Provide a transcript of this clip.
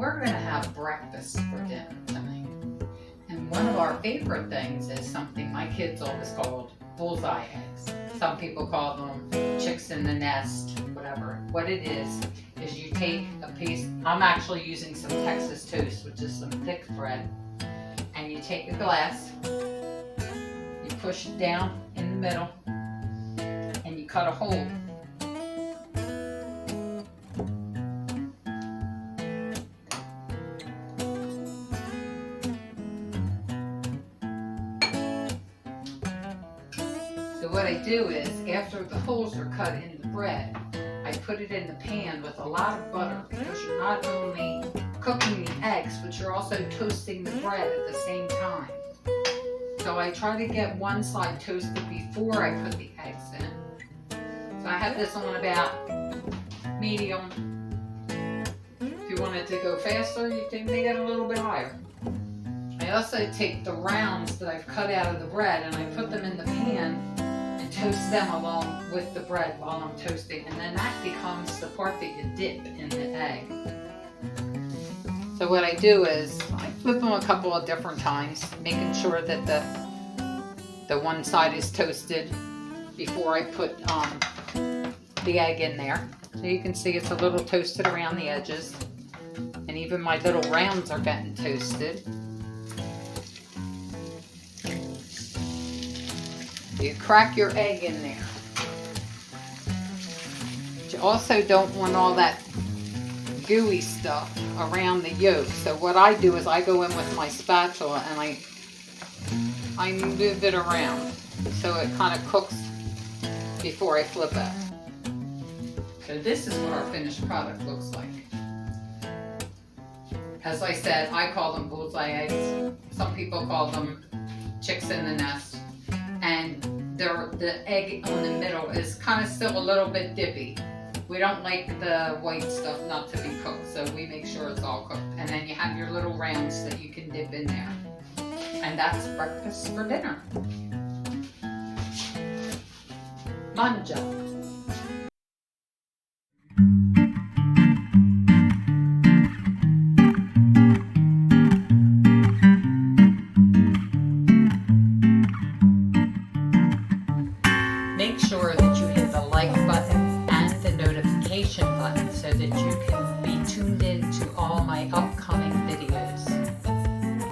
we're going to have breakfast for dinner tonight. And one of our favorite things is something my kids always called bullseye eggs. Some people call them chicks in the nest, whatever. What it is you take a piece, I'm actually using some Texas toast, which is some thick bread, and you take a glass, you push it down in the middle, and you cut a hole. So what I do is, after the holes are cut in the bread, I put it in the pan with a lot of butter, because you're not only cooking the eggs, but you're also toasting the bread at the same time. So I try to get one side toasted before I put the eggs in. So I have this on about medium. If you want it to go faster, you can make it a little bit higher. I also take the rounds that I've cut out of the bread and I put them in the pan and toast them along with the bread while I'm toasting, and then that becomes the part that you dip in the egg. So what I do is I flip them a couple of different times, making sure that the one side is toasted before I put the egg in there. So you can see it's a little toasted around the edges, and even my little rounds are getting toasted. You crack your egg in there. But you also don't want all that gooey stuff around the yolk. So what I do is I go in with my spatula and I move it around so it kind of cooks before I flip it. So this is what our finished product looks like. As I said, I call them bullseye eggs. Some people call them chicks in the nest. And the egg on the middle is kind of still a little bit dippy. We don't like the white stuff not to be cooked, so we make sure it's all cooked. And then you have your little rounds that you can dip in there. And that's breakfast for dinner. Mangia. Make sure that you hit the like button and the notification button so that you can be tuned in to all my upcoming